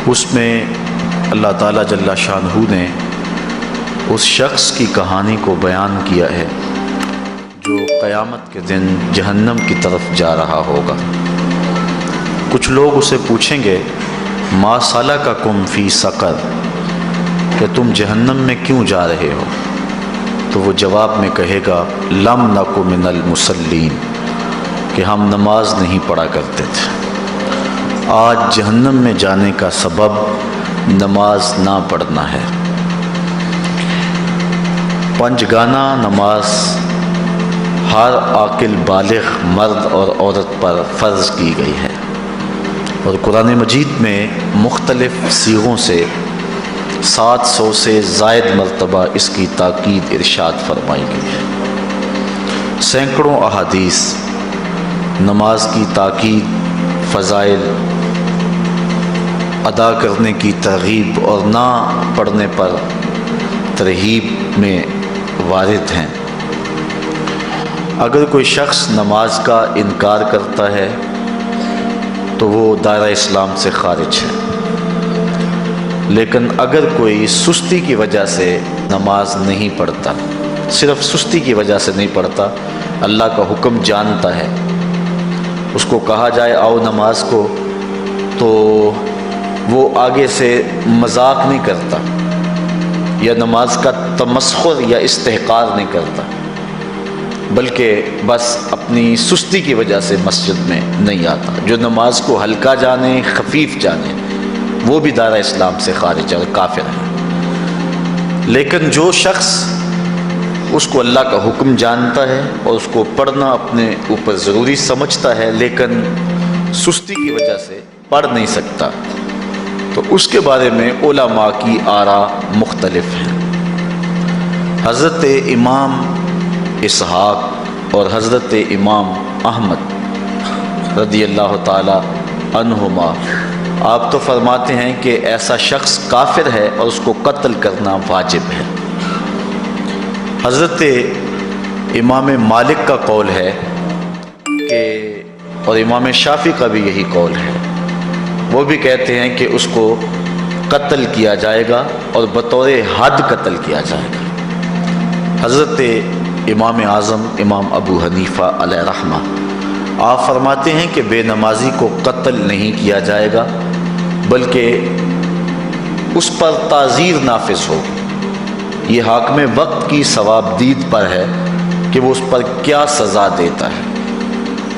اس میں اللہ تعالیٰ جل شانہ نے اس شخص کی کہانی کو بیان کیا ہے جو قیامت کے دن جہنم کی طرف جا رہا ہوگا۔ کچھ لوگ اسے پوچھیں گے ما سلککم فی سقر، کہ تم جہنم میں کیوں جا رہے ہو؟ تو وہ جواب میں کہے گا لم نک من المصلین، کہ ہم نماز نہیں پڑھا کرتے تھے۔ آج جہنم میں جانے کا سبب نماز نہ پڑھنا ہے۔ پنجگانہ نماز ہر عاقل بالغ مرد اور عورت پر فرض کی گئی ہے، اور قرآن مجید میں مختلف صیغوں سے 700 سے زائد مرتبہ اس کی تاکید ارشاد فرمائی گئی ہے۔ سینکڑوں احادیث نماز کی تاکید، فضائل، ادا کرنے کی ترغیب اور نہ پڑھنے پر ترہیب میں وارد ہیں۔ اگر کوئی شخص نماز کا انکار کرتا ہے تو وہ دائرہ اسلام سے خارج ہے، لیکن اگر کوئی سستی کی وجہ سے نماز نہیں پڑھتا، صرف سستی کی وجہ سے نہیں پڑھتا، اللہ کا حکم جانتا ہے، اس کو کہا جائے آؤ نماز کو، تو وہ آگے سے مذاق نہیں کرتا یا نماز کا تمسخر یا استحقار نہیں کرتا، بلکہ بس اپنی سستی کی وجہ سے مسجد میں نہیں آتا۔ جو نماز کو ہلکا جانے، خفیف جانے، وہ بھی دائرہ اسلام سے خارج ہے اور کافر ہے۔ لیکن جو شخص اس کو اللہ کا حکم جانتا ہے اور اس کو پڑھنا اپنے اوپر ضروری سمجھتا ہے، لیکن سستی کی وجہ سے پڑھ نہیں سکتا، تو اس کے بارے میں علماء کی آراء مختلف ہیں۔ حضرت امام اسحاق اور حضرت امام احمد رضی اللہ تعالی عنہما آپ تو فرماتے ہیں کہ ایسا شخص کافر ہے اور اس کو قتل کرنا واجب ہے۔ حضرت امام مالک کا قول ہے کہ، اور امام شافعی کا بھی یہی قول ہے، وہ بھی کہتے ہیں کہ اس کو قتل کیا جائے گا اور بطور حد قتل کیا جائے گا۔ حضرت امام اعظم امام ابو حنیفہ علیہ رحمہ آپ فرماتے ہیں کہ بے نمازی کو قتل نہیں کیا جائے گا، بلکہ اس پر تعزیر نافذ ہوگی۔ یہ حاکم وقت کی ثوابدید پر ہے کہ وہ اس پر کیا سزا دیتا ہے،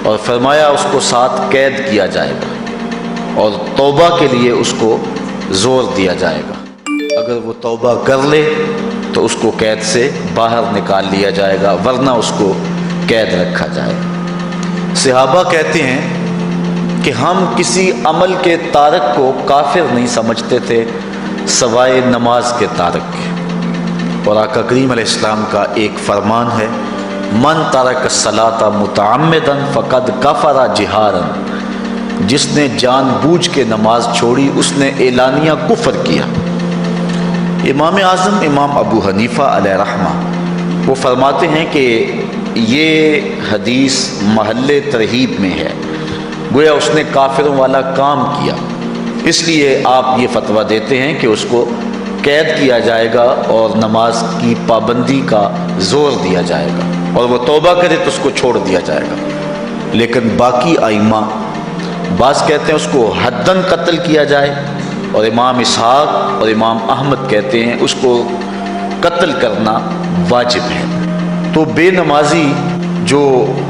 اور فرمایا اس کو 7 قید کیا جائے گا اور توبہ کے لیے اس کو زور دیا جائے گا۔ اگر وہ توبہ کر لے تو اس کو قید سے باہر نکال لیا جائے گا، ورنہ اس کو قید رکھا جائے گا۔ صحابہ کہتے ہیں کہ ہم کسی عمل کے تارک کو کافر نہیں سمجھتے تھے سوائے نماز کے تارک کے، اور آقا کریم علیہ السلام کا ایک فرمان ہے من ترک الصلاۃ متعمدا فقد کفر جہارا، جس نے جان بوجھ کے نماز چھوڑی اس نے اعلانیہ کفر کیا۔ امام اعظم امام ابو حنیفہ علیہ رحمہ وہ فرماتے ہیں کہ یہ حدیث محل ترہیب میں ہے، گویا اس نے کافروں والا کام کیا، اس لیے آپ یہ فتویٰ دیتے ہیں کہ اس کو قید کیا جائے گا اور نماز کی پابندی کا زور دیا جائے گا، اور وہ توبہ کرے تو اس کو چھوڑ دیا جائے گا۔ لیکن باقی ائمہ بعض کہتے ہیں اس کو حداً قتل کیا جائے، اور امام اسحاق اور امام احمد کہتے ہیں اس کو قتل کرنا واجب ہے۔ تو بے نمازی جو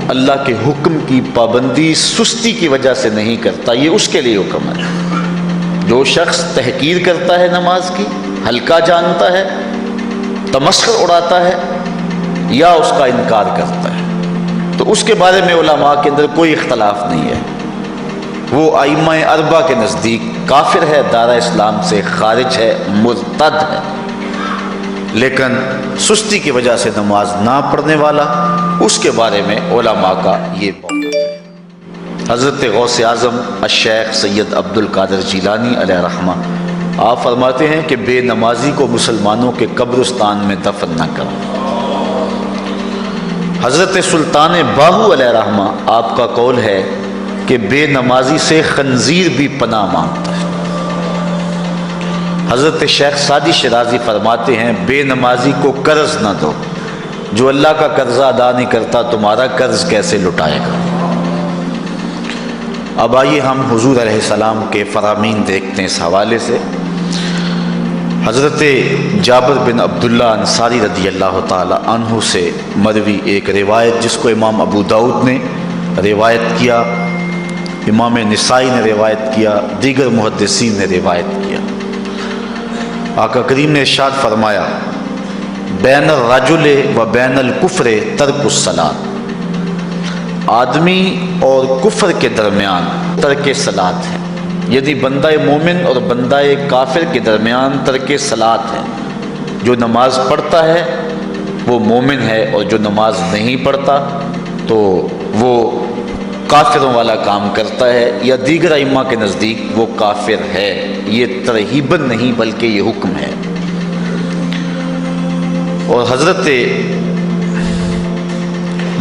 اللہ کے حکم کی پابندی سستی کی وجہ سے نہیں کرتا، یہ اس کے لیے حکم ہے۔ جو شخص تحقیر کرتا ہے نماز کی، ہلکا جانتا ہے، تمسخر اڑاتا ہے یا اس کا انکار کرتا ہے، تو اس کے بارے میں علماء کے اندر کوئی اختلاف نہیں ہے، وہ ائمہ اربعہ کے نزدیک کافر ہے، دائرہ اسلام سے خارج ہے، مرتد ہے۔ لیکن سستی کی وجہ سے نماز نہ پڑھنے والا، اس کے بارے میں علماء کا یہ موقف ہے۔ حضرت غوث اعظم الشیخ سید عبد القادر جیلانی علیہ رحمہ آپ فرماتے ہیں کہ بے نمازی کو مسلمانوں کے قبرستان میں دفن نہ کرو۔ حضرت سلطان باہو علیہ رحمہ آپ کا قول ہے کہ بے نمازی سے خنزیر بھی پناہ مانگتا ہے۔ حضرت شیخ سعدی شیرازی فرماتے ہیں بے نمازی کو قرض نہ دو، جو اللہ کا قرضہ ادا نہیں کرتا تمہارا قرض کیسے لٹائے گا۔ اب آئیے ہم حضور علیہ السلام کے فرامین دیکھتے ہیں اس حوالے سے۔ حضرت جابر بن عبداللہ انصاری رضی اللہ تعالی عنہ سے مروی ایک روایت جس کو امام ابو داؤد نے روایت کیا، امام نسائی نے روایت کیا، دیگر محدثین نے روایت کیا۔ آقا کریم نے ارشاد فرمایا بین الرجل و بین الکفر ترک الصلاۃ، آدمی اور کفر کے درمیان ترک صلاۃ ہے، یعنی بندہ مومن اور بندہ کافر کے درمیان ترک صلاۃ ہے۔ جو نماز پڑھتا ہے وہ مومن ہے، اور جو نماز نہیں پڑھتا تو وہ کافروں والا کام کرتا ہے، یا دیگر ائمہ کے نزدیک وہ کافر ہے۔ یہ ترہیباً نہیں بلکہ یہ حکم ہے۔ اور حضرت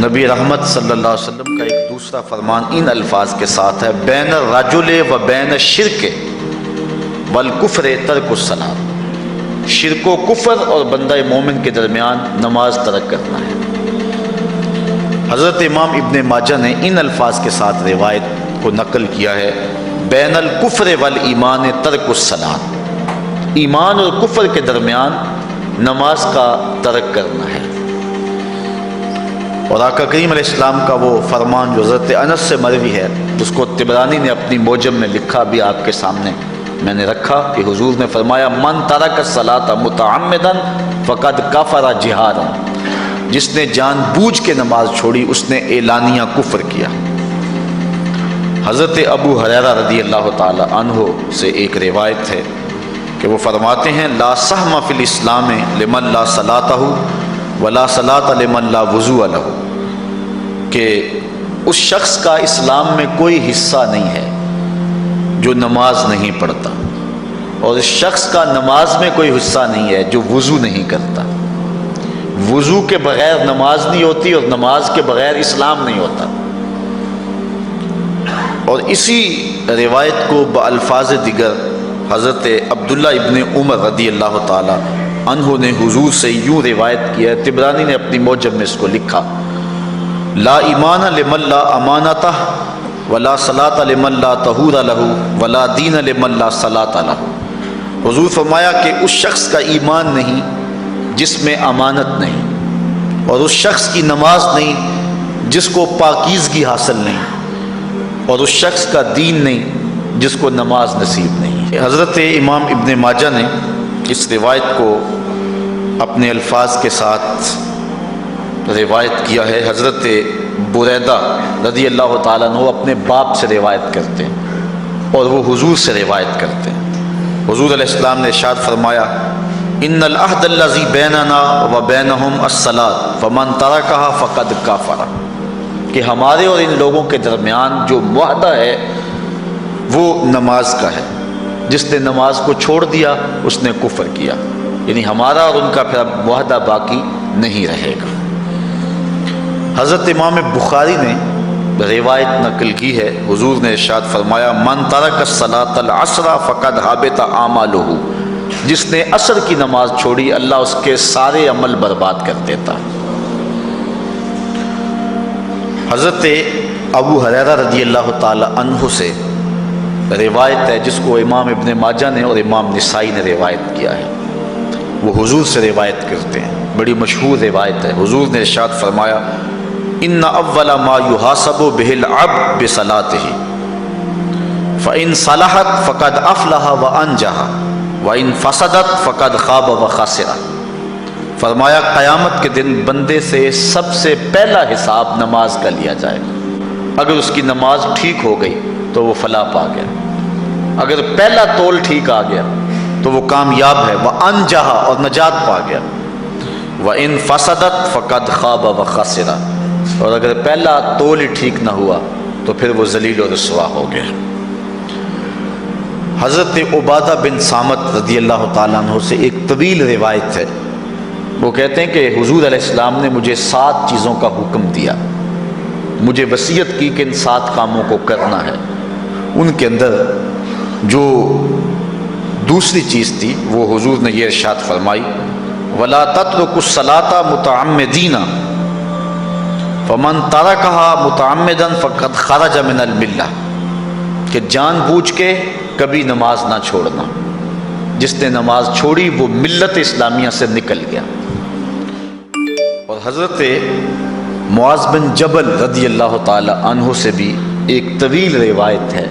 نبی رحمت صلی اللہ علیہ وسلم کا ایک دوسرا فرمان ان الفاظ کے ساتھ ہے بین الرجل و بین الشرک والکفر ترک الصلاۃ، شرک و کفر اور بندہ مومن کے درمیان نماز ترک کرنا ہے۔ حضرت امام ابن ماجہ نے ان الفاظ کے ساتھ روایت کو نقل کیا ہے بین الکفر والایمان ترک الصلاۃ، ایمان اور کفر کے درمیان نماز کا ترک کرنا ہے۔ اور آقا کریم علیہ السلام کا وہ فرمان جو حضرت انس سے مروی ہے، جس کو طبرانی نے اپنی موجم میں لکھا، بھی آپ کے سامنے میں نے رکھا، کہ حضور نے فرمایا من ترک الصلاۃ متعمدا فقد کفر جہارا، جس نے جان بوجھ کے نماز چھوڑی اس نے اعلانیہ کفر کیا۔ حضرت ابو ہریرہ رضی اللہ تعالی عنہ سے ایک روایت ہے کہ وہ فرماتے ہیں لا سہم فی الاسلام لمن لا صلاۃ ولا صلاۃ لمن لا وضوء لہ، کہ اس شخص کا اسلام میں کوئی حصہ نہیں ہے جو نماز نہیں پڑھتا، اور اس شخص کا نماز میں کوئی حصہ نہیں ہے جو وضو نہیں کرتا۔ وضو کے بغیر نماز نہیں ہوتی، اور نماز کے بغیر اسلام نہیں ہوتا۔ اور اسی روایت کو بالفاظ دیگر حضرت عبداللہ ابن عمر رضی اللہ تعالی عنہ نے حضور سے یوں روایت کیا ہے، طبرانی نے اپنی موجم میں اس کو لکھا لا ایمان لمن لا امانتہ ولا صلاۃ لمن لا طہور لہ ولا دین لمن لا صلاۃ لہ۔ حضور فرمایا کہ اس شخص کا ایمان نہیں جس میں امانت نہیں، اور اس شخص کی نماز نہیں جس کو پاکیزگی حاصل نہیں، اور اس شخص کا دین نہیں جس کو نماز نصیب نہیں۔ حضرت امام ابن ماجہ نے اس روایت کو اپنے الفاظ کے ساتھ روایت کیا ہے۔ حضرت بریدہ رضی اللہ تعالیٰ عنہ اپنے باپ سے روایت کرتے ہیں اور وہ حضور سے روایت کرتے ہیں۔ حضور علیہ السلام نے ارشاد فرمایا ان العہد الذی بیننا و بینہم الصلاۃ فمن ترکہا فقد کفر، کہ ہمارے اور ان لوگوں کے درمیان جو معاہدہ ہے وہ نماز کا ہے، جس نے نماز کو چھوڑ دیا اس نے کفر کیا، یعنی ہمارا اور ان کا پھر اب معاہدہ باقی نہیں رہے گا۔ حضرت امام بخاری نے روایت نقل کی ہے، حضور نے ارشاد فرمایا من ترک الصلاۃ العصر فقد حبط اعمالہ، جس نے عصر کی نماز چھوڑی اللہ اس کے سارے عمل برباد کر دیتا۔ حضرت ابو ہریرہ رضی اللہ تعالی عنہ سے روایت ہے جس کو امام ابن ماجہ نے اور امام نسائی نے روایت کیا ہے، وہ حضور سے روایت کرتے ہیں، بڑی مشہور روایت ہے۔ حضور نے ارشاد فرمایا ان اول ما یحاسب بہ العبد بصلاتہ فان صلحت فقد افلح وانجح وان فسدت فقد خاب وخسر۔ فرمایا قیامت کے دن بندے سے سب سے پہلا حساب نماز کا لیا جائے گا، اگر اس کی نماز ٹھیک ہو گئی تو وہ فلاح پا گیا، اگر پہلا تول ٹھیک آ گیا تو وہ کامیاب ہے، وانجح اور نجات پا گیا، وان فسدت فقد خاب وخسر، اور اگر پہلا تول ہی ٹھیک نہ ہوا تو پھر وہ ذلیل و رسوا ہو گیا۔ حضرت عبادہ بن صامت رضی اللہ تعالیٰ عنہ سے ایک طویل روایت ہے، وہ کہتے ہیں کہ حضور علیہ السلام نے مجھے 7 چیزوں کا حکم دیا، مجھے وصیت کی کہ ان 7 کاموں کو کرنا ہے۔ ان کے اندر جو دوسری چیز تھی وہ حضور نے یہ ارشاد فرمائی، وَلَا تَتْرُكُوا الصَّلَاةَ مُتَعَمِّدِينَ فَمَنْ تَرَكَهَا مُتَعَمِّدًا فَقَدْ خَرَجَ مِنَ الْمِلَّةِ، کہ جان بوجھ کے کبھی نماز نہ چھوڑنا، جس نے نماز چھوڑی وہ ملت اسلامیہ سے نکل گیا۔ اور حضرت معاذ بن جبل رضی اللہ تعالی عنہ سے بھی ایک طویل روایت ہے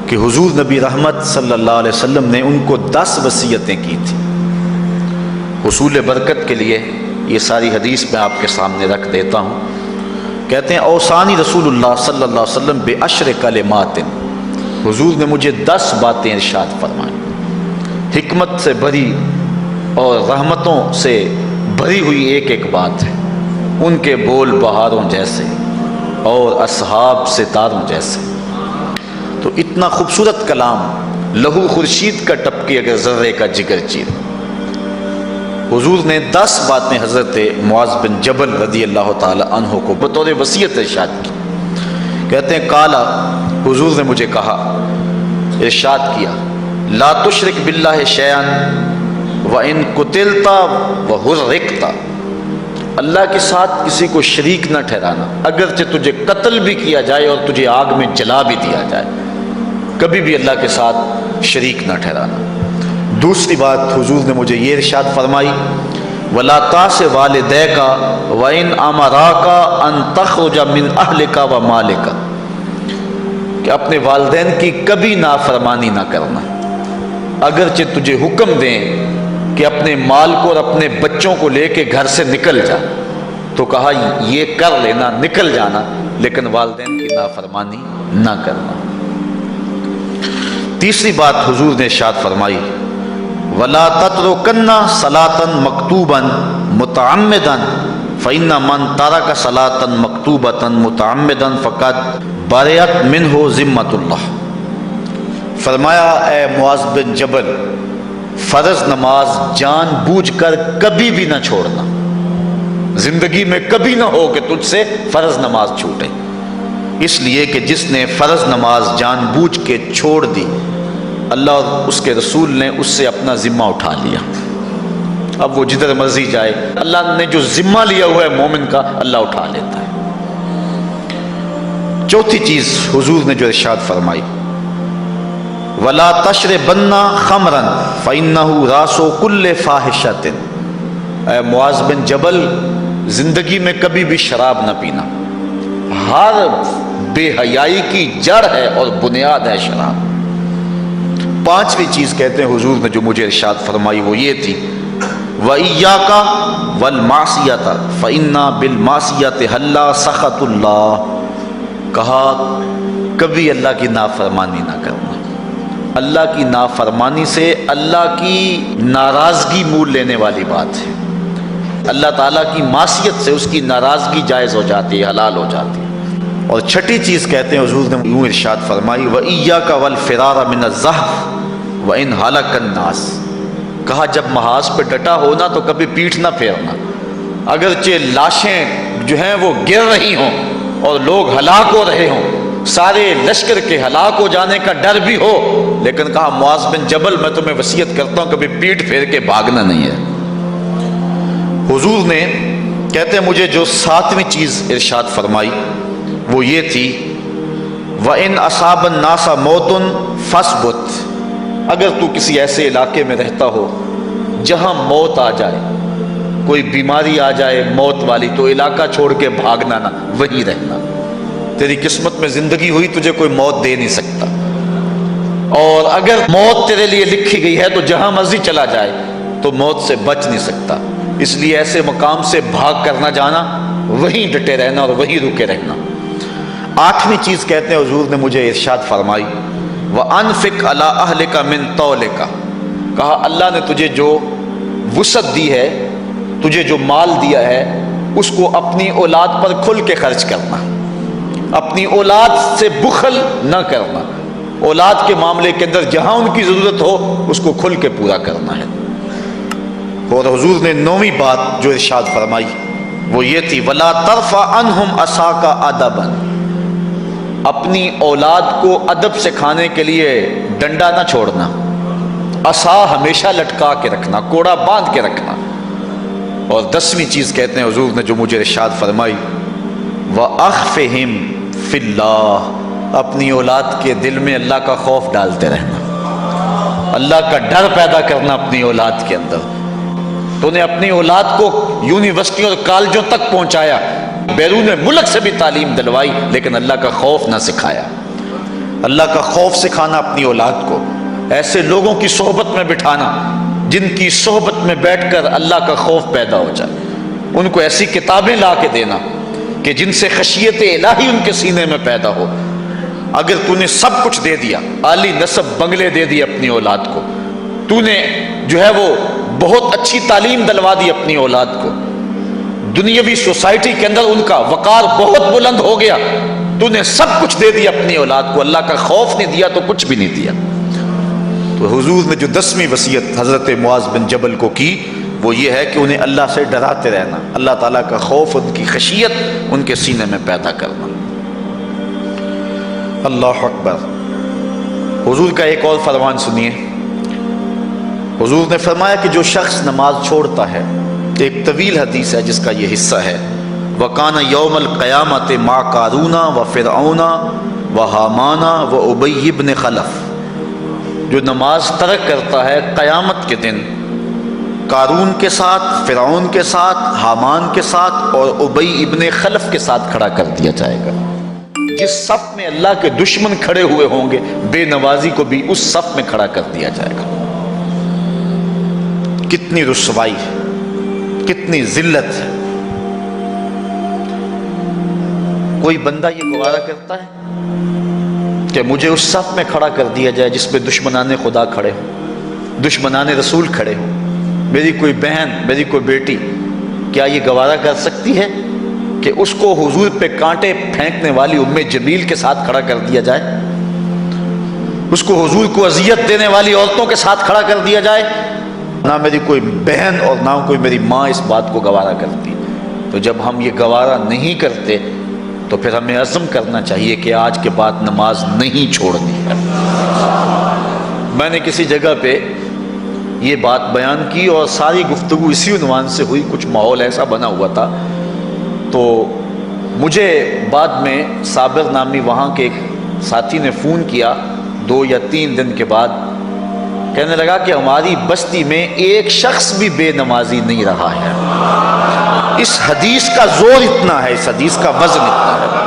کہ حضور نبی رحمت صلی اللہ علیہ وسلم نے ان کو 10 وصیتیں کی تھیں۔ حصول برکت کے لیے یہ ساری حدیث میں آپ کے سامنے رکھ دیتا ہوں۔ کہتے ہیں اوصانی رسول اللہ صلی اللہ علیہ وسلم بعشر کلمات، حضور نے مجھے 10 باتیں ارشاد فرمائیں، حکمت سے بھری اور رحمتوں سے بھری ہوئی ایک ایک بات ہے، ان کے بول بہاروں جیسے اور اصحاب ستاروں جیسے۔ تو اتنا خوبصورت کلام، لہو خورشید کا ٹپکے اگر ذرے کا جگر چیر۔ حضور نے 10 باتیں حضرت معاذ بن جبل رضی اللہ تعالی عنہ کو بطور وصیت ارشاد کی۔ کہتے ہیں کالا، حضور نے مجھے کہا، ارشاد کیا، لا تشرک باللہ شیئا وَإِن قُتِلْتَ وَحُرِّقْتَ، اللہ کے ساتھ کسی کو شریک نہ ٹھہرانا، اگرچہ تجھے قتل بھی کیا جائے اور تجھے آگ میں جلا بھی دیا جائے، کبھی بھی اللہ کے ساتھ شریک نہ ٹھہرانا۔ دوسری بات حضور نے مجھے یہ ارشاد فرمائی، وَلَا تَعْصِ وَالِدَيْكَ وَإِنْ أَمَرَاكَ أَن تَخْرُجَ مِنْ أَهْلِكَ وَمَالِكَ، کہ اپنے والدین کی کبھی نافرمانی نہ کرنا، اگرچہ تجھے حکم دیں کہ اپنے مال کو اور اپنے بچوں کو لے کے گھر سے نکل جا، تو کہا یہ کر لینا، نکل جانا، لیکن والدین کی نافرمانی نہ کرنا۔ تیسری بات حضور نے ارشاد فرمائی، وَلَا تَتْرُكَنَّ صَلَاةً مَكْتُوبًا مُتَعَمِّدًا فَإِنَّ مَنْ تَرَكَ صَلَاةً مَكْتُوبَةً مُتَعَمِّدًا فَقَدْ بَرِئَتْ مِنْهُ ذِمَّةُ اللَّهِ۔ فرمایا اے معاذ بن جبل، فرض نماز جان بوجھ کر کبھی بھی نہ چھوڑنا، زندگی میں کبھی نہ ہو کہ تجھ سے فرض نماز چھوٹے، اس لیے کہ جس نے فرض نماز جان بوجھ کے چھوڑ دی، اللہ اور اس کے رسول نے اس سے اپنا ذمہ اٹھا لیا۔ اب وہ جدھر مرضی جائے، اللہ نے جو ذمہ لیا ہوا ہے مومن کا، اللہ اٹھا لیتا ہے۔ چوتھی چیز حضور نے جو ارشاد فرمائی، وَلَا تَشْرِبَنَّ خَمْرًا فَإِنَّهُ رَأْسُ كُلِّ فَاحِشَةٍ، اے معاذ بن جبل، زندگی میں کبھی بھی شراب نہ پینا، ہر بے حیائی کی جڑ ہے اور بنیاد ہے شراب۔ پانچویں چیز کہتے ہیں حضور نے جو مجھے ارشاد فرمائی وہ یہ تھی، وَإِيَّاكَ وَالْمَعْصِيَةَ فَإِنَّ بِالْمَعْصِيَةِ حَلَّ سَخَطُ اللَّهِ، کہا کبھی اللہ کی نافرمانی نہ کرنا، اللہ کی نافرمانی سے اللہ کی ناراضگی مول لینے والی بات ہے، اللہ تعالیٰ کی معصیت سے اس کی ناراضگی جائز ہو جاتی ہے، حلال ہو جاتی ہے۔ اور چھٹی چیز کہتے ہیں حضور نے یوں ارشاد فرمائی، وَإِيَّاكَ وَالْفِرَارَ مِنَ الزَّحْفِ وَإِنْ هَلَكَ النَّاسِ، کہا جب محاذ پہ ڈٹا ہونا تو کبھی پیٹھ نہ پھیرنا، اگرچہ لاشیں جو ہیں وہ گر رہی ہوں اور لوگ ہلاک ہو رہے ہوں، سارے لشکر کے ہلاک ہو جانے کا ڈر بھی ہو، لیکن کہا معاذ بن جبل میں تمہیں وصیت کرتا ہوں کبھی پیٹھ پھیر کے بھاگنا نہیں ہے۔ حضور نے کہتے ہیں مجھے جو 7ویں چیز ارشاد فرمائی وہ یہ تھی، وَإِنْ أَصَابَ النَّاسَ مَوْتٌ فَاصْبُتْ، اگر تو کسی ایسے علاقے میں رہتا ہو جہاں موت آ جائے، کوئی بیماری آ جائے موت والی، تو علاقہ چھوڑ کے بھاگنا نہ، وہیں رہنا، تیری قسمت میں زندگی ہوئی تجھے کوئی موت دے نہیں سکتا، اور اگر موت تیرے لیے لکھی گئی ہے تو جہاں مرضی چلا جائے تو موت سے بچ نہیں سکتا، اس لیے ایسے مقام سے بھاگ کر نہ جانا، وہیں ڈٹے رہنا اور وہیں رکے رہنا۔ 8ویں چیز کہتے ہیں حضور نے مجھے ارشاد فرمائی، وَأَنفِقْ عَلَىٰ أَهْلِكَ مِن طَوْلِكَ، کہا اللہ نے تجھے جو وسعت دی ہے، تجھے جو مال دیا ہے، اس کو اپنی اولاد پر کھل کے خرچ کرنا، اپنی اولاد سے بخل نہ کرنا، اولاد کے معاملے کے اندر جہاں ان کی ضرورت ہو اس کو کھل کے پورا کرنا ہے۔ اور حضور نے 9ویں بات جو ارشاد فرمائی وہ یہ تھی وَلَا تَرْفَعْ عَنْهُمْ عَصَاكَ أَدَبًا، اپنی اولاد کو ادب سکھانے کے لیے ڈنڈا نہ چھوڑنا، عصا ہمیشہ لٹکا کے رکھنا، کوڑا باندھ کے رکھنا۔ اور 10ویں چیز کہتے ہیں حضور نے جو مجھے ارشاد فرمائی وَأَخْفِهِمْ فِي اللَّهِ، اپنی اولاد کے دل میں اللہ کا خوف ڈالتے رہنا، اللہ کا ڈر پیدا کرنا اپنی اولاد کے اندر۔ تو نے اپنی اولاد کو یونیورسٹی اور کالجوں تک پہنچایا، بیرون ملک سے بھی تعلیم دلوائی، لیکن اللہ کا خوف نہ سکھایا۔ اللہ کا خوف سکھانا اپنی اولاد کو، ایسے لوگوں کی صحبت میں بٹھانا جن کی صحبت میں بیٹھ کر اللہ کا خوف پیدا ہو جائے، ان کو ایسی کتابیں لا کے دینا کہ جن سے خشیت الہی ان کے سینے میں پیدا ہو۔ اگر تو نے سب کچھ دے دیا، عالی نسب بنگلے دے دی اپنی اولاد کو، تو نے جو ہے وہ بہت اچھی تعلیم دلوا دی اپنی اولاد کو، دنیاوی سوسائٹی کے اندر ان کا وقار بہت بلند ہو گیا، تو نے سب کچھ دے دیا اپنی اولاد کو، اللہ کا خوف نہیں دیا تو کچھ بھی نہیں دیا۔ تو حضور نے جو 10ویں وصیت حضرت معاذ بن جبل کو کی وہ یہ ہے کہ انہیں اللہ سے ڈراتے رہنا، اللہ تعالیٰ کا خوف، ان کی خشیت ان کے سینے میں پیدا کرنا۔ اللہ اکبر۔ حضور کا ایک اور فرمان سنیے، حضور نے فرمایا کہ جو شخص نماز چھوڑتا ہے، ایک طویل حدیث ہے جس کا یہ حصہ ہے، وَكَانَ يَوْمَ الْقِيَامَةِ مَعَ قَارُونَ وَفِرْعَوْنَ وَحَامَانَ وَأُبَيِّ بْنِ خَلَف، جو نماز ترک کرتا ہے قیامت کے دن قارون کے ساتھ، فرعون کے ساتھ، حامان کے ساتھ اور ابی ابن خلف کے ساتھ کھڑا کر دیا جائے گا۔ جس صف میں اللہ کے دشمن کھڑے ہوئے ہوں گے، بے نوازی کو بھی اس صف میں کھڑا کر دیا جائے گا۔ کتنی رسوائی ہے، کتنی ذلت ہے۔ کوئی بندہ یہ گوارا کرتا ہے کہ مجھے اس صف میں کھڑا کر دیا جائے جس پہ دشمنان خدا کھڑے ہوں، دشمنان رسول کھڑے ہوں؟ میری کوئی بہن، میری کوئی بیٹی کیا یہ گوارا کر سکتی ہے کہ اس کو حضور پہ کانٹے پھینکنے والی ام جمیل کے ساتھ کھڑا کر دیا جائے، اس کو حضور کو اذیت دینے والی عورتوں کے ساتھ کھڑا کر دیا جائے؟ نہ میری کوئی بہن اور نہ کوئی میری ماں اس بات کو گوارا کرتی۔ تو جب ہم یہ گوارا نہیں کرتے تو پھر ہمیں عزم کرنا چاہیے کہ آج کے بعد نماز نہیں چھوڑنی ہے۔ میں نے کسی جگہ پہ یہ بات بیان کی اور ساری گفتگو اسی عنوان سے ہوئی، کچھ ماحول ایسا بنا ہوا تھا، تو مجھے بعد میں صابر نامی وہاں کے ایک ساتھی نے فون کیا 2 یا 3 دن کے بعد، کہنے لگا کہ ہماری بستی میں ایک شخص بھی بے نمازی نہیں رہا ہے۔ اس حدیث کا زور اتنا ہے، اس حدیث کا وزن اتنا ہے۔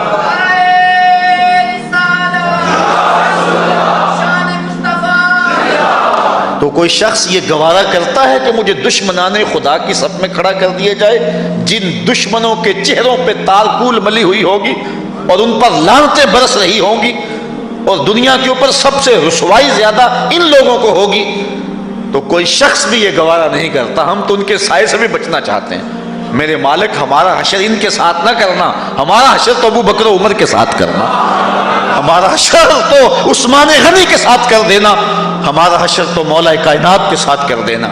تو کوئی شخص یہ گوارا کرتا ہے کہ مجھے دشمنان خدا کی صف میں کھڑا کر دیا جائے، جن دشمنوں کے چہروں پہ تالکول ملی ہوئی ہوگی اور ان پر لعنتیں برس رہی ہوں گی، اور دنیا کے اوپر سب سے رسوائی زیادہ ان لوگوں کو ہوگی، تو کوئی شخص بھی یہ گوارا نہیں کرتا۔ ہم تو ان کے سائے سے بھی بچنا چاہتے ہیں۔ میرے مالک، ہمارا حشر ان کے ساتھ نہ کرنا، ہمارا حشر تو ابو بکر و عمر کے ساتھ کرنا، ہمارا حشر تو عثمان غنی کے ساتھ کر دینا، ہمارا حشر تو مولا کائنات کے ساتھ کر دینا۔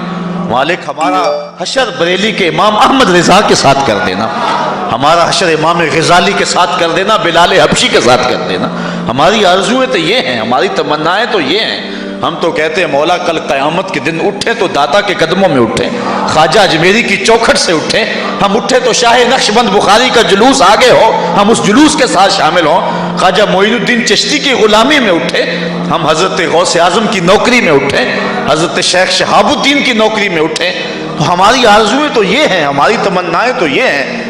مالک، ہمارا حشر بریلی کے امام احمد رضا کے ساتھ کر دینا، ہمارا حشر امام غزالی کے ساتھ کر دینا، بلال حبشی کے ساتھ کر دینا۔ ہماری آرزویں تو یہ ہیں، ہماری تمنائیں تو یہ ہیں۔ ہم تو کہتے ہیں مولا کل قیامت کے دن اٹھیں تو داتا کے قدموں میں اٹھیں، خواجہ اجمیری کی چوکھٹ سے اٹھیں، ہم اٹھیں تو شاہ نقشبند بخاری کا جلوس آگے ہو، ہم اس جلوس کے ساتھ شامل ہوں، خواجہ معین الدین چشتی کی غلامی میں اٹھیں، ہم حضرت غوث اعظم کی نوکری میں اٹھیں، حضرت شیخ شہاب الدین کی نوکری میں اٹھیں۔ تو ہماری آرزویں تو یہ ہیں، ہماری تمنائیں تو یہ ہیں،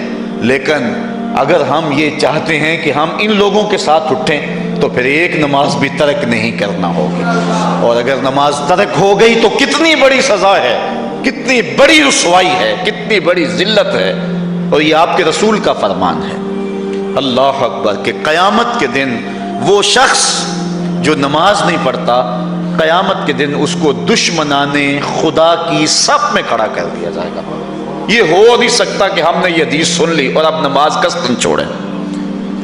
لیکن اگر ہم یہ چاہتے ہیں کہ ہم ان لوگوں کے ساتھ اٹھیں تو پھر ایک نماز بھی ترک نہیں کرنا ہوگی، اور اگر نماز ترک ہو گئی تو کتنی بڑی سزا ہے، کتنی بڑی رسوائی ہے، کتنی بڑی ذلت ہے، اور یہ آپ کے رسول کا فرمان ہے۔ اللہ اکبر، کہ قیامت کے دن وہ شخص جو نماز نہیں پڑھتا، قیامت کے دن اس کو دشمنان خدا کی صف میں کھڑا کر دیا جائے گا۔ یہ ہو نہیں سکتا کہ ہم نے یہ حدیث سن لی اور اب نماز قصداً چھوڑیں۔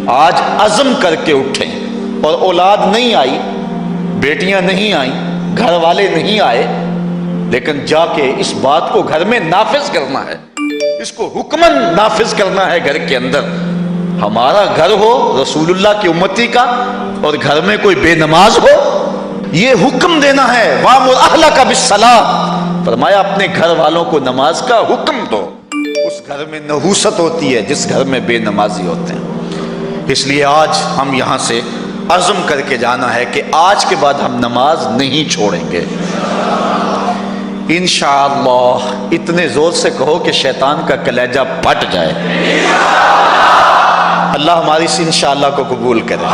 آج عزم کر کے اٹھیں، اور اولاد نہیں آئی، بیٹیاں نہیں آئیں، گھر والے نہیں آئے، لیکن جا کے اس بات کو گھر میں نافذ کرنا ہے، اس کو حکمن نافذ کرنا ہے گھر کے اندر۔ ہمارا گھر ہو رسول اللہ کی امتی کا، اور گھر میں کوئی بے نماز ہو، یہ حکم دینا ہے، وَأْمُرْ أَهْلَكَ بِالصَّلَاةِ، فرمایا اپنے گھر والوں کو نماز کا حکم دو۔ اس گھر میں نحوست ہوتی ہے جس گھر میں بے نمازی ہوتے ہیں۔ اس لیے آج ہم یہاں سے عزم کر کے جانا ہے کہ آج کے بعد ہم نماز نہیں چھوڑیں گے انشاءاللہ۔ اتنے زور سے کہو کہ شیطان کا کلیجہ پھٹ جائے۔ اللہ ہماری اس انشاءاللہ کو قبول کرے،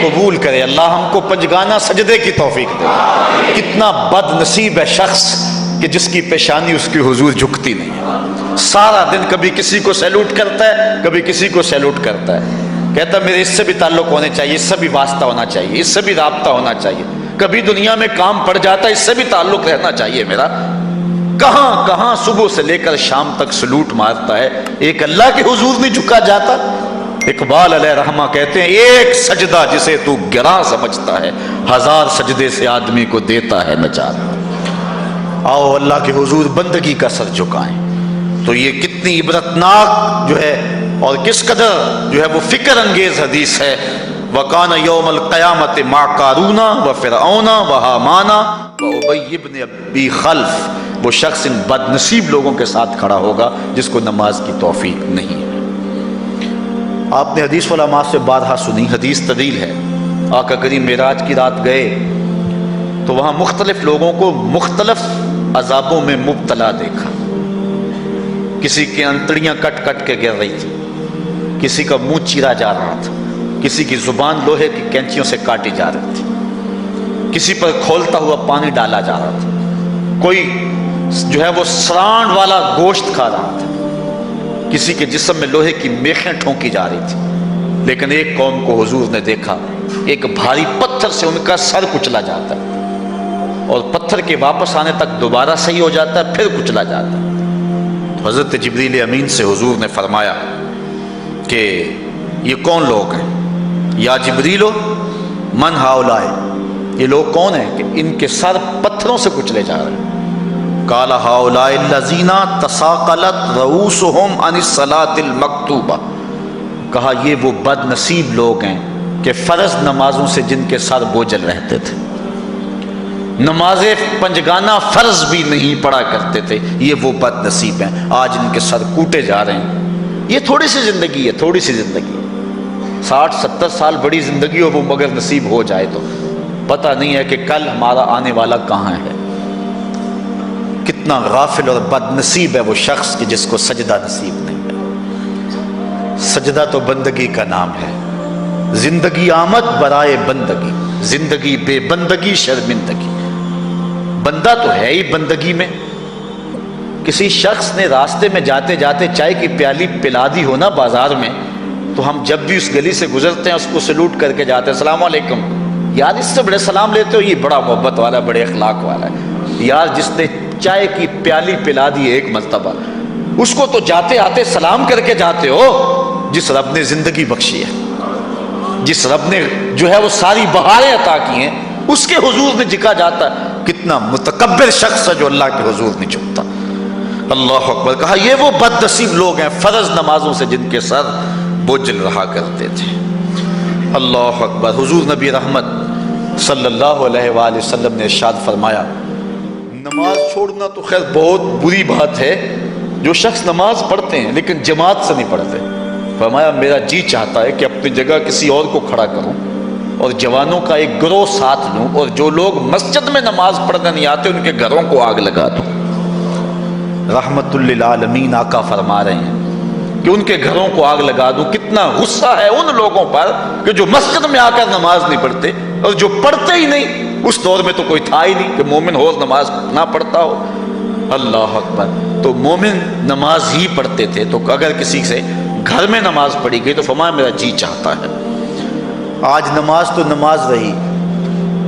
قبول کرے۔ اللہ ہم کو پنجگانہ سجدے کی توفیق دے۔ کتنا بد نصیب ہے شخص کہ جس کی پیشانی اس کی حضور جھکتی نہیں ہے، سارا دن کبھی کسی کو سیلوٹ کرتا ہے، کبھی کسی کو سیلوٹ کرتا ہے، کہتا ہے میرے اس سے بھی تعلق ہونے چاہیے، اس سے بھی واسطہ ہونا چاہیے، اس سے بھی رابطہ ہونا چاہیے، کبھی دنیا میں کام پڑ جاتا ہے، اس سے بھی تعلق رہنا چاہیے میرا۔ کہاں کہاں صبح سے لے کر شام تک سلوٹ مارتا ہے، ایک اللہ کے حضور نہیں جھکا جاتا۔ اقبال علیہ رحمہ کہتے ہیں ایک سجدہ جسے تو گراں سمجھتا ہے، ہزار سجدے سے آدمی کو دیتا ہے نجات۔ آؤ اللہ کے حضور بندگی کا سر جھکائیں۔ تو یہ کتنی عبرتناک جو ہے اور کس قدر جو ہے وہ فکر انگیز حدیث ہے۔ وَقَانَ يَوْمَ الْقِيَامَةِ مَعَ قَارُونَ وَفِرْعَوْنَ وَحَامَانَ وَأُبَيِّ بْنِ أَبِي خَلْف، وہ شخص ان بد نصیب لوگوں کے ساتھ کھڑا ہوگا جس کو نماز کی توفیق نہیں ہے۔ آپ نے حدیث علماء سے بارہا سنی، حدیث طویل ہے۔ آقا کریم معراج کی رات گئے تو وہاں مختلف لوگوں کو مختلف عذابوں میں مبتلا دیکھا۔ کسی کی انتڑیاں کٹ کٹ کے گر رہی تھی، کسی کا منہ چیرا جا رہا تھا، کسی کی زبان لوہے کی کینچیوں سے کاٹی جا رہی تھی، کسی پر کھولتا ہوا پانی ڈالا جا رہا تھا، کوئی جو ہے وہ سرانڈ والا گوشت کھا رہا تھا، کسی کے جسم میں لوہے کی میخیں ٹھونکی جا رہی تھی۔ لیکن ایک قوم کو حضور نے دیکھا، ایک بھاری پتھر سے ان کا سر کچلا جاتا ہے، اور پتھر کے واپس آنے تک دوبارہ صحیح ہو جاتا ہے، پھر کچلا جاتا ہے۔ تو حضرت جبریل امین سے حضور نے فرمایا کہ یہ کون لوگ ہیں؟ یا جبریلو من ہاؤلائے، یہ لوگ کون ہیں کہ ان کے سر پتھروں سے کچلے جا رہے ہیں؟ قال ہاؤلائے الذین تثاقلت رؤوسہم عن الصلاۃ المکتوبہ، کہا یہ وہ بد نصیب لوگ ہیں کہ فرض نمازوں سے جن کے سر بوجھل رہتے تھے، نماز پنجگانہ فرض بھی نہیں پڑھا کرتے تھے، یہ وہ بد نصیب ہیں، آج ان کے سر کوٹے جا رہے ہیں۔ یہ تھوڑی سی زندگی ہے، تھوڑی سی زندگی ہے، 60-70 سال بڑی زندگی ہو وہ مگر نصیب ہو جائے تو پتہ نہیں ہے کہ کل ہمارا آنے والا کہاں ہے۔ کتنا غافل اور بد نصیب ہے وہ شخص کہ جس کو سجدہ نصیب نہیں ہے۔ سجدہ تو بندگی کا نام ہے، زندگی آمد برائے بندگی، زندگی بے بندگی شرمندگی۔ بندہ تو ہے ہی بندگی میں۔ کسی شخص نے راستے میں جاتے جاتے چائے کی پیالی پلا دی ہو نا بازار میں، تو ہم جب بھی اس گلی سے گزرتے ہیں اس کو سلوٹ کر کے جاتے ہیں، السلام علیکم، یار اس سے بڑے سلام لیتے ہو، یہ بڑا محبت والا ہے، بڑے اخلاق والا ہے۔ یار جس نے چائے کی پیالی پلا دی ایک مرتبہ، اس کو تو جاتے آتے سلام کر کے جاتے ہو۔ جس رب نے زندگی بخشی ہے، جس رب نے جو ہے وہ ساری بہاریں عطا کی ہیں، اس کے حضور میں جھکا جاتا ہے۔ کتنا متکبر شخص ہے جو اللہ کے حضور نہیں جھکتا۔ اللہ اکبر۔ کہا یہ وہ بد نصیب لوگ ہیں فرض نمازوں سے جن کے سر بوجھل رہا کرتے تھے۔ اللہ اکبر۔ حضور نبی رحمت صلی اللہ علیہ وآلہ وسلم نے ارشاد فرمایا، نماز چھوڑنا تو خیر بہت بری بات ہے، جو شخص نماز پڑھتے ہیں لیکن جماعت سے نہیں پڑھتے، فرمایا میرا جی چاہتا ہے کہ اپنی جگہ کسی اور کو کھڑا کروں اور جوانوں کا ایک گروہ ساتھ لوں، اور جو لوگ مسجد میں نماز پڑھنے نہیں آتے ان کے گھروں کو آگ لگا دوں۔ رحمت للعالمین آقا فرما رہے ہیں کہ ان کے گھروں کو آگ لگا دوں۔ کتنا غصہ ہے ان لوگوں پر کہ جو مسجد میں آ کر نماز نہیں پڑھتے، اور جو پڑھتے ہی نہیں۔ اس دور میں تو کوئی تھا ہی نہیں کہ مومن ہو نماز نہ پڑھتا ہو۔ اللہ اکبر۔ تو مومن نماز ہی پڑھتے تھے، تو اگر کسی سے گھر میں نماز پڑھی گئی تو فرمایا میرا جی چاہتا ہے۔ آج نماز تو نماز رہی،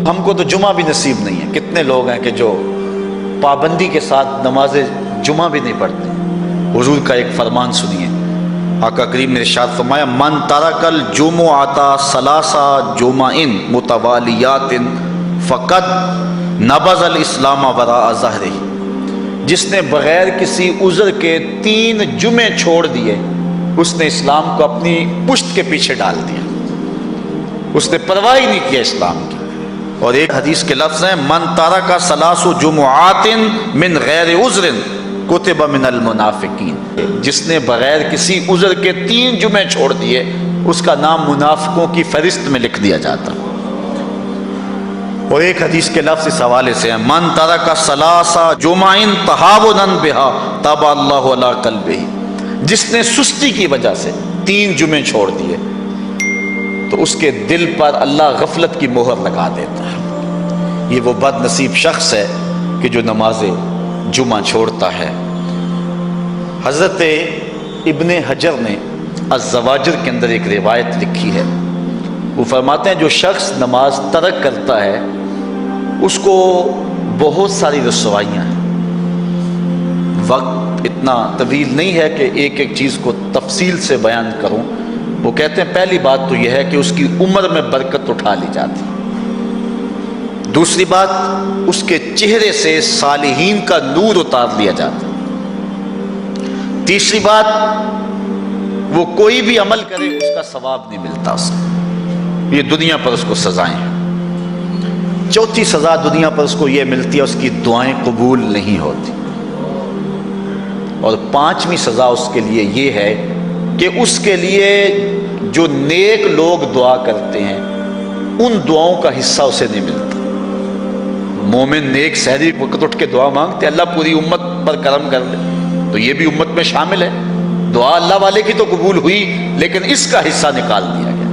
ہم کو تو جمعہ بھی نصیب نہیں ہے۔ کتنے لوگ ہیں کہ جو پابندی کے ساتھ نماز جمعہ بھی نہیں پڑھتے۔ حضور کا ایک فرمان سنیے، آقا کریم نے ارشاد فرمایا من ترکل جمعۃ ثلاث جمعۃ متوالیات فقد نبذ الاسلام وراء ظہرہ، جس نے بغیر کسی عذر کے 3 جمعے چھوڑ دیے اس نے اسلام کو اپنی پشت کے پیچھے ڈال دیا، اس نے پرواہ ہی نہیں کیا اسلام کی۔ اور ایک حدیث کے لفظ ہیں من ترک ثلاث جمعات من غیر عذر کتب من المنافقین، جس نے بغیر کسی عذر کے 3 جمعے چھوڑ دیے اس کا نام منافقوں کی فہرست میں لکھ دیا جاتا۔ اور ایک حدیث کے لفظ اس حوالے سے ہیں من ترک ثلاث جمع تہاونا بہا طبع اللہ علی قلبہ، جس نے سستی کی وجہ سے 3 جمعے چھوڑ دیے تو اس کے دل پر اللہ غفلت کی مہر لگا دیتا ہے۔ یہ وہ بد نصیب شخص ہے کہ جو نماز جمعہ چھوڑتا ہے۔ حضرت ابن حجر نے الزواجر کے اندر ایک روایت لکھی ہے، وہ فرماتے ہیں جو شخص نماز ترک کرتا ہے اس کو بہت ساری رسوائیاں ہیں۔ وقت اتنا طویل نہیں ہے کہ ایک ایک چیز کو تفصیل سے بیان کروں۔ وہ کہتے ہیں پہلی بات تو یہ ہے کہ اس کی عمر میں برکت اٹھا لی جاتی، دوسری بات اس کے چہرے سے صالحین کا نور اتار لیا جاتا، تیسری بات وہ کوئی بھی عمل کرے اس کا ثواب نہیں ملتا اس کو، یہ دنیا پر اس کو سزائیں ہیں۔ چوتھی سزا دنیا پر اس کو یہ ملتی ہے اس کی دعائیں قبول نہیں ہوتی، اور 5ویں سزا اس کے لیے یہ ہے کہ اس کے لیے جو نیک لوگ دعا کرتے ہیں ان دعاؤں کا حصہ اسے نہیں ملتا۔ مومن نیک سحری وقت اٹھ کے دعا مانگتے اللہ پوری امت پر کرم کر دے، تو یہ بھی امت میں شامل ہے، دعا اللہ والے کی تو قبول ہوئی لیکن اس کا حصہ نکال دیا گیا،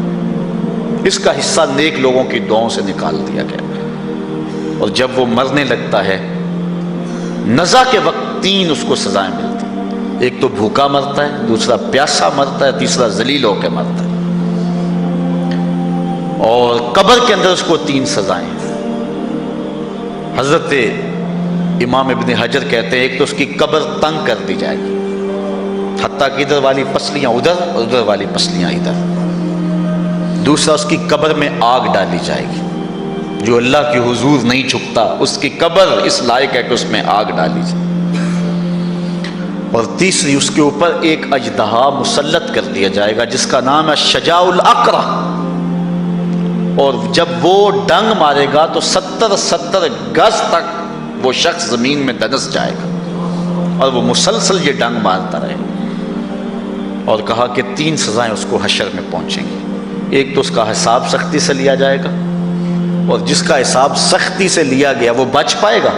اس کا حصہ نیک لوگوں کی دعاؤں سے نکال دیا گیا۔ اور جب وہ مرنے لگتا ہے نزا کے وقت 3 اس کو سزائیں ملتی، ایک تو بھوکا مرتا ہے، دوسرا پیاسا مرتا ہے، تیسرا ذلیل ہو کے مرتا ہے۔ اور قبر کے اندر اس کو 3 سزائیں ہیں۔ حضرت امام ابن حجر کہتے ہیں ایک تو اس کی قبر تنگ کر دی جائے گی، حتیٰ کہ ادھر والی پسلیاں ادھر اور ادھر والی پسلیاں ادھر۔ دوسرا اس کی قبر میں آگ ڈالی جائے گی، جو اللہ کی حضور نہیں جھکتا اس کی قبر اس لائق ہے کہ اس میں آگ ڈالی جائے۔ اور تیسری اس کے اوپر ایک اژدہا مسلط کر دیا جائے گا جس کا نام ہے شجاع الاقرع، اور جب وہ ڈنگ مارے گا تو 70 گز تک وہ شخص زمین میں دنس جائے گا اور وہ مسلسل یہ ڈنگ مارتا رہے گا۔ اور کہا کہ 3 سزائیں اس کو حشر میں پہنچیں گی، ایک تو اس کا حساب سختی سے لیا جائے گا، اور جس کا حساب سختی سے لیا گیا وہ بچ پائے گا،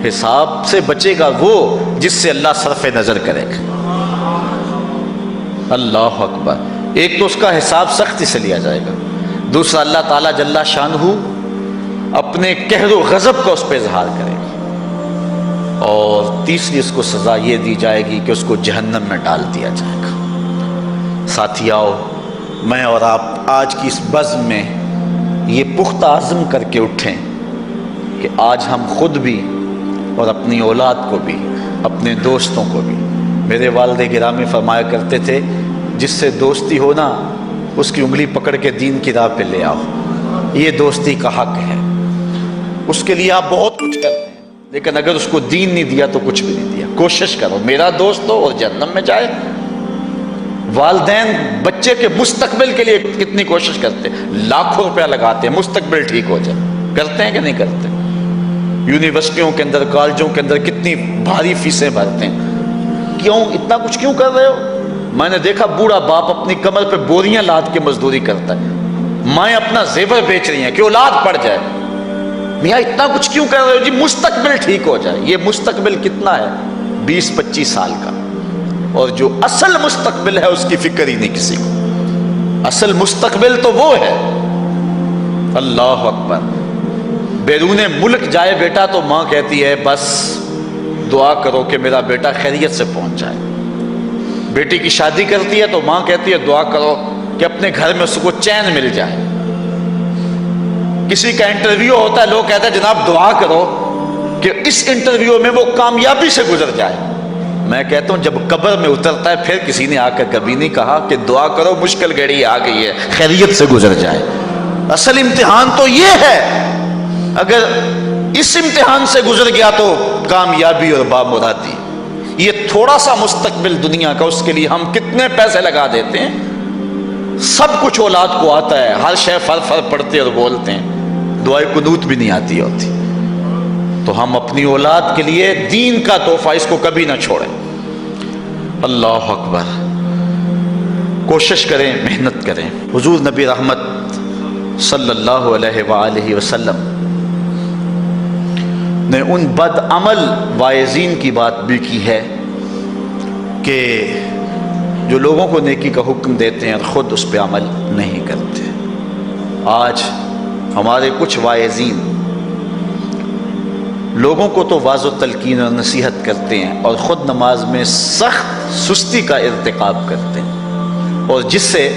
حساب سے بچے گا وہ جس سے اللہ صرف نظر کرے گا۔ اللہ اکبر۔ ایک تو اس کا حساب سختی سے لیا جائے گا، دوسرا اللہ تعالیٰ جل شانہ اپنے قہر و غضب کا اس پہ اظہار کرے گا، اور تیسری اس کو سزا یہ دی جائے گی کہ اس کو جہنم میں ڈال دیا جائے گا۔ ساتھیاؤ، میں اور آپ آج کی اس بزم میں یہ پختہ عزم کر کے اٹھیں کہ آج ہم خود بھی اور اپنی اولاد کو بھی، اپنے دوستوں کو بھی، میرے والد گرامی فرمایا کرتے تھے جس سے دوستی ہو نا اس کی انگلی پکڑ کے دین کی راہ پہ لے آؤ، یہ دوستی کا حق ہے۔ اس کے لیے آپ بہت کچھ کرتے ہیں لیکن اگر اس کو دین نہیں دیا تو کچھ بھی نہیں دیا۔ کوشش کرو میرا دوست ہو اور جہنم میں جائے۔ والدین بچے کے مستقبل کے لیے کتنی کوشش کرتے ہیں، لاکھوں روپیہ لگاتے ہیں مستقبل ٹھیک ہو جائے، کرتے ہیں کہ نہیں کرتے؟ یونیورسٹیوں کے اندر، کالجوں کے اندر کتنی بھاری فیسیں بھرتے ہیں، کیوں اتنا کچھ کیوں کر رہے ہو؟ میں نے دیکھا بوڑھا باپ اپنی کمر پہ بوریاں لاد کے مزدوری کرتا ہے، مائیں اپنا زیور بیچ رہی ہیں کہ اولاد پڑ جائے۔ میاں اتنا کچھ کیوں کر رہے ہو؟ جی مستقبل ٹھیک ہو جائے۔ یہ مستقبل کتنا ہے؟ 20-25 سال کا، اور جو اصل مستقبل ہے اس کی فکر ہی نہیں کسی کو۔ اصل مستقبل تو وہ ہے، اللہ اکبر۔ بیرون ملک جائے بیٹا تو ماں کہتی ہے بس دعا کرو کہ میرا بیٹا خیریت سے پہنچ جائے۔ بیٹی کی شادی کرتی ہے تو ماں کہتی ہے دعا کرو کہ اپنے گھر میں اس کو چین مل جائے۔ کسی کا انٹرویو ہوتا ہے، لوگ کہتے ہیں جناب دعا کرو کہ اس انٹرویو میں وہ کامیابی سے گزر جائے۔ میں کہتا ہوں جب قبر میں اترتا ہے پھر کسی نے آ کر کبھی نہیں کہا کہ دعا کرو مشکل گھڑی آ گئی ہے خیریت سے گزر جائے۔ اصل امتحان تو یہ ہے، اگر اس امتحان سے گزر گیا تو کامیابی اور بامرادی۔ یہ تھوڑا سا مستقبل دنیا کا، اس کے لیے ہم کتنے پیسے لگا دیتے ہیں، سب کچھ اولاد کو آتا ہے، ہر شے فر فر پڑھتے اور بولتے ہیں، دعائے قنوت بھی نہیں آتی ہوتی۔ تو ہم اپنی اولاد کے لیے دین کا تحفہ اس کو کبھی نہ چھوڑیں۔ اللہ اکبر، کوشش کریں، محنت کریں۔ حضور نبی رحمت صلی اللہ علیہ وآلہ وسلم نے ان بد عمل واعظین کی بات بھی کی ہے کہ جو لوگوں کو نیکی کا حکم دیتے ہیں اور خود اس پہ عمل نہیں کرتے۔ آج ہمارے کچھ واعظین لوگوں کو تو واعظ و تلقین اور نصیحت کرتے ہیں اور خود نماز میں سخت سستی کا ارتکاب کرتے ہیں، اور جس سے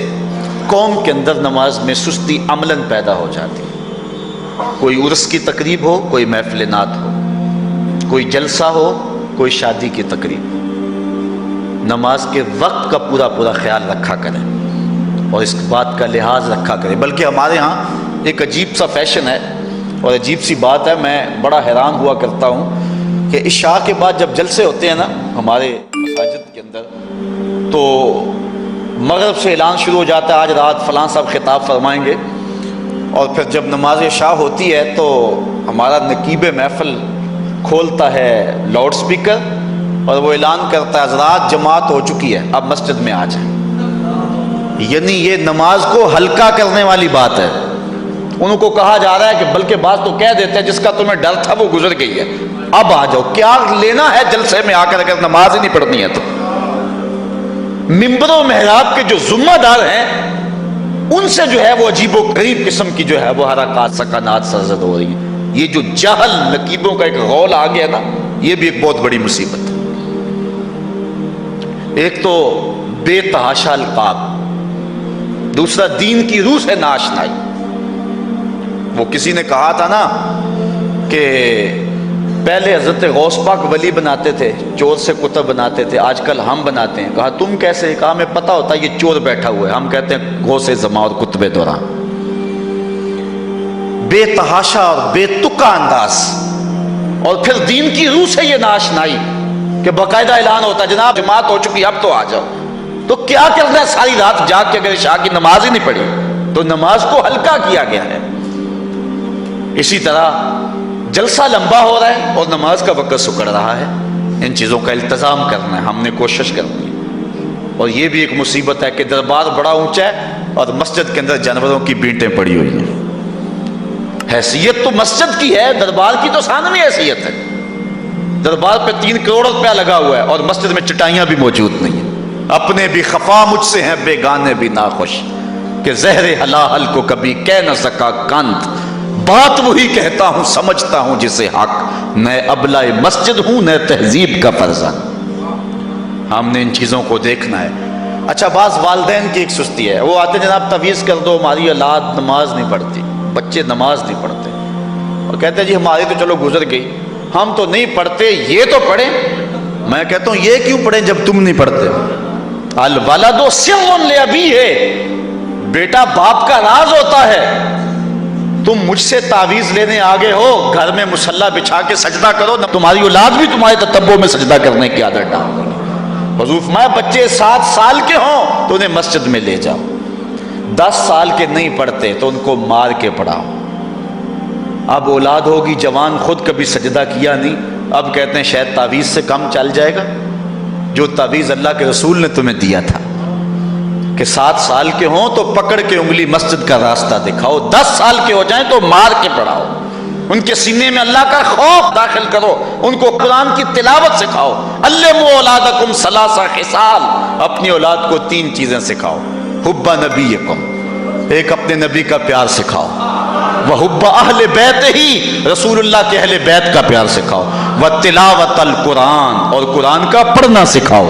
قوم کے اندر نماز میں سستی عملاً پیدا ہو جاتی ہے۔ کوئی عرس کی تقریب ہو، کوئی محفل نعت ہو، کوئی جلسہ ہو، کوئی شادی کی تقریب ہو، نماز کے وقت کا پورا پورا خیال رکھا کریں اور اس بات کا لحاظ رکھا کریں۔ بلکہ ہمارے ہاں ایک عجیب سا فیشن ہے اور عجیب سی بات ہے، میں بڑا حیران ہوا کرتا ہوں کہ عشاء کے بعد جب جلسے ہوتے ہیں نا ہمارے مساجد کے اندر، تو مغرب سے اعلان شروع ہو جاتا ہے آج رات فلاں صاحب خطاب فرمائیں گے، اور پھر جب نماز عشاء ہوتی ہے تو ہمارا نقیب محفل کھولتا ہے لاؤڈ سپیکر اور وہ اعلان کرتا ہے حضرات جماعت ہو چکی ہے، اب مسجد میں آ جائیں۔ یعنی یہ نماز کو ہلکا کرنے والی بات ہے۔ ان کو کہا جا رہا ہے کہ بلکہ بعض تو کہہ دیتے ہیں جس کا تمہیں ڈر تھا وہ گزر گئی ہے، اب آ جاؤ۔ کیا لینا ہے جلسے میں آ کر اگر نماز ہی نہیں پڑھنی ہے تو؟ ممبر و محراب کے جو ذمہ دار ہیں ان سے جو ہے وہ عجیب و غریب قسم کی جو ہے وہ حرکات سکنات سرزد ہو رہی ہیں۔ یہ جو جہل نقیبوں کا ایک غول آ گیا نا، یہ بھی ایک بہت بڑی مصیبت ہے۔ ایک تو بے تحاشا القاب، دوسرا دین کی روح سے ناآشنائی۔ وہ کسی نے کہا تھا نا کہ پہلے حضرت غوث پاک ولی بناتے تھے، چور سے کتب بناتے تھے، آج کل ہم بناتے ہیں۔ کہا تم کیسے؟ کہا ہمیں پتہ ہوتا ہے یہ چور بیٹھا ہوا ہے، ہم کہتے ہیں غوث زماں اور کتب دوران۔ بے تحاشا اور بے تکا انداز، اور پھر دین کی روح سے یہ ناآشنائی کہ باقاعدہ اعلان ہوتا ہے جناب جماعت ہو چکی اب تو آ جاؤ۔ تو کیا کرنا ہے ساری رات جاگ کے اگر عشاء کی نماز ہی نہیں پڑھی تو نماز کو ہلکا کیا گیا ہے۔ اسی طرح جلسہ لمبا ہو رہا ہے اور نماز کا وقت سکڑ رہا ہے۔ ان چیزوں کا التزام کرنا ہے، ہم نے کوشش کرنی ہے۔ اور یہ بھی ایک مصیبت ہے کہ دربار بڑا اونچا ہے اور مسجد کے اندر جانوروں کی بینٹیں پڑی ہوئی ہیں۔ حیثیت تو مسجد کی ہے، دربار کی تو ثانوی حیثیت ہے۔ دربار پہ 3 کروڑ روپیہ لگا ہوا ہے اور مسجد میں چٹائیاں بھی موجود نہیں ہیں۔ اپنے بھی خفا مجھ سے ہیں بیگانے بھی ناخوش، کہ زہر حلاحل کو کبھی کہہ نہ سکا کند، بات وہی کہتا ہوں سمجھتا ہوں جسے حق، نئے ابلہ مسجد ہوں نئے تہذیب کا فرزند۔ ہم نے ان چیزوں کو دیکھنا ہے۔ اچھا، بعض والدین کی ایک سستی ہے، وہ آتے جناب تعویذ کر دو، ہماری اولاد نماز نہیں پڑھتی، بچے نماز نہیں پڑھتے، اور کہتے ہیں جی ہماری تو چلو گزر گئی، ہم تو نہیں پڑھتے، یہ تو پڑھیں۔ میں کہتا ہوں یہ کیوں پڑھیں جب تم نہیں پڑھتے؟ الولد سر لابیہ، بیٹا باپ کا راز ہوتا ہے۔ تم مجھ سے تعویذ لینے آگے ہو، گھر میں مصلی بچھا کے سجدہ کرو، تمہاری اولاد بھی تمہارے تتبع میں سجدہ کرنے کی عادت ڈال دے گی۔ حضور فرمایا بچے 7 سال کے ہوں تو انہیں مسجد میں لے جاؤ، 10 سال کے نہیں پڑھتے تو ان کو مار کے پڑھاؤ۔ اب اولاد ہوگی جوان، خود کبھی سجدہ کیا نہیں، اب کہتے ہیں شاید تعویذ سے کم چل جائے گا۔ جو تعویذ اللہ کے رسول نے تمہیں دیا تھا کہ 7 سال کے ہوں تو پکڑ کے انگلی مسجد کا راستہ دکھاؤ، 10 سال کے ہو جائیں تو مار کے پڑھاؤ، ان کے سینے میں اللہ کا خوف داخل کرو، ان کو قرآن کی تلاوت سکھاؤ۔ علموا اولادکم 3 خصال، اپنی اولاد کو 3 چیزیں سکھاؤ۔ حب نبیکم، ایک اپنے نبی کا پیار سکھاؤ، وحب اہل بیت ہی، رسول اللہ کے اہل بیت کا پیار سکھاؤ، وتلاوت القرآن، اور قرآن کا پڑھنا سکھاؤ۔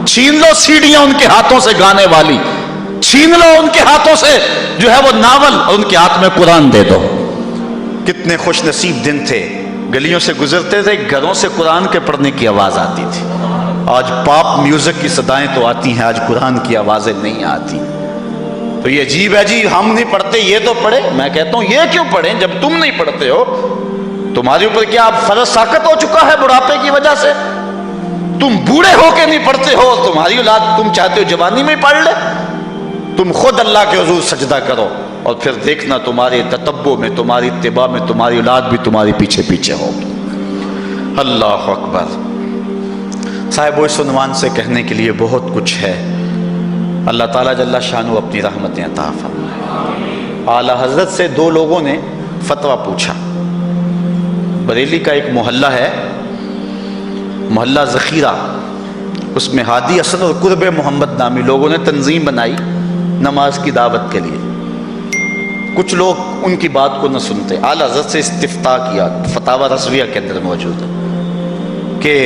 چھین لو سیڑیاں ان کے ہاتھوں سے گانے والی، چھین لو ان کے ہاتھوں سے جو ہے وہ ناول، اور ان کے ہاتھ میں قرآن دے دو۔ کتنے خوش نصیب دن تھے، گلیوں سے گزرتے تھے، گھروں سے قرآن کے پڑھنے کی آواز آتی تھی۔ آج پاپ میوزک کی صدائیں تو آتی ہیں، آج قرآن کی آوازیں نہیں آتی. تو یہ عجیب ہے جی، ہم نہیں پڑھتے یہ تو پڑھے. میں کہتا ہوں یہ کیوں پڑھیں جب تم نہیں پڑھتے ہو؟ تمہارے اوپر کیا اب فرض ساقط ہو چکا ہے بڑھاپے کی وجہ سے؟ تم بوڑھے ہو کے نہیں پڑھتے ہو، تمہاری اولاد تم چاہتے ہو جوانی میں پڑھ لے؟ تم خود اللہ کے حضور سجدہ کرو اور پھر دیکھنا تمہارے تتبع میں، تمہاری اتباع میں تمہاری اولاد بھی تمہاری پیچھے پیچھے ہوگی. اللہ اکبر. صاحب اس عنوان سے کہنے کے لیے بہت کچھ ہے. اللہ تعالیٰ جل شانہ اپنی رحمتیں عطا فرمائے. اعلیٰ حضرت سے دو لوگوں نے فتویٰ پوچھا. بریلی کا ایک محلہ ہے، محلہ ذخیرہ، اس میں ہادی اسد اور قرب محمد نامی لوگوں نے تنظیم بنائی نماز کی دعوت کے لیے. کچھ لوگ ان کی بات کو نہ سنتے. اعلیٰ حضرت سے استفتاء کیا، فتاوی رضویہ کے اندر موجود ہے کہ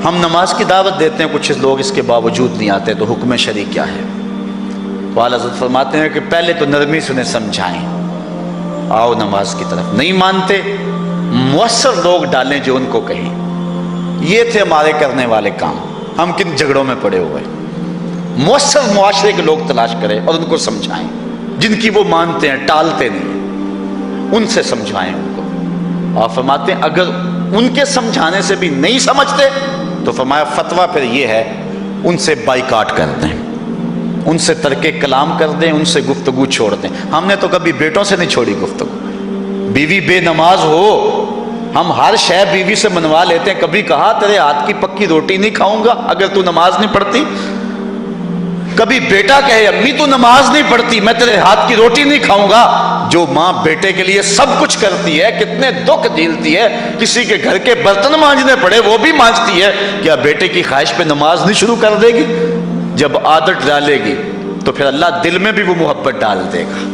ہم نماز کی دعوت دیتے ہیں، کچھ لوگ اس کے باوجود نہیں آتے، تو حکم شرعی کیا ہے؟ تو اعلیٰ حضرت فرماتے ہیں کہ پہلے تو نرمی سے انہیں سمجھائیں، آؤ نماز کی طرف. نہیں مانتے، مؤثر لوگ ڈالیں جو ان کو کہیں. یہ تھے ہمارے کرنے والے کام. ہم کن جھگڑوں میں پڑے ہوئے؟ مؤثر معاشرے کے لوگ تلاش کریں اور ان کو سمجھائیں، جن کی وہ مانتے ہیں، ٹالتے نہیں، ان سے سمجھائیں ان کو. اور فرماتے ہیں اگر ان کے سمجھانے سے بھی نہیں سمجھتے تو فرمایا فتویٰ پھر یہ ہے ان سے بائیکاٹ کر دیں، ان سے ترک کلام کر دیں، ان سے گفتگو چھوڑ دیں. ہم نے تو کبھی بیٹوں سے نہیں چھوڑی گفتگو. بیوی بے نماز ہو، ہم ہر شے بیوی سے منوا لیتے ہیں. کبھی کہا تیرے ہاتھ کی پکی روٹی نہیں کھاؤں گا اگر تو نماز نہیں پڑھتی؟ کبھی بیٹا کہے امی تو نماز نہیں پڑھتی، میں تیرے ہاتھ کی روٹی نہیں کھاؤں گا؟ جو ماں بیٹے کے لیے سب کچھ کرتی ہے، کتنے دکھ جھیلتی ہے، کسی کے گھر کے برتن مانجنے پڑے وہ بھی مانجتی ہے، کیا بیٹے کی خواہش پہ نماز نہیں شروع کر دے گی؟ جب عادت ڈالے گی تو پھر اللہ دل میں بھی وہ محبت ڈال دے گا.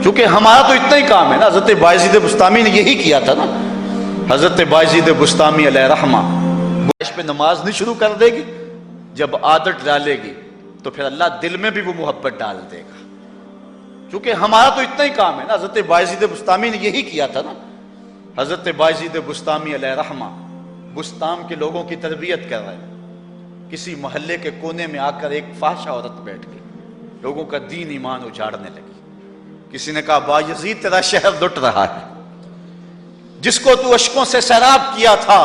کیونکہ ہمارا تو اتنا ہی کام ہے نا. حضرت بایزید بسطامی نے یہی کیا تھا نا. حضرت بایزید بسطامی علیہ رحمہ خواہش پہ نماز نہیں شروع کر دے گی، جب عادت ڈالے گی تو پھر اللہ دل میں بھی وہ محبت ڈال دے گا. کیونکہ ہمارا تو اتنا ہی کام ہے نا. حضرت بایزید بسطامی نے یہی کیا تھا نا. حضرت بایزید بسطامی علیہ رحمہ بسطام کے لوگوں کی تربیت کر رہے ہیں. کسی محلے کے کونے میں آ کر ایک فاحشہ عورت بیٹھ گئی، لوگوں کا دین ایمان اجاڑنے لگی. کسی نے کہا بایزید تیرا شہر لٹ رہا ہے، جس کو تو اشکوں سے سیراب کیا تھا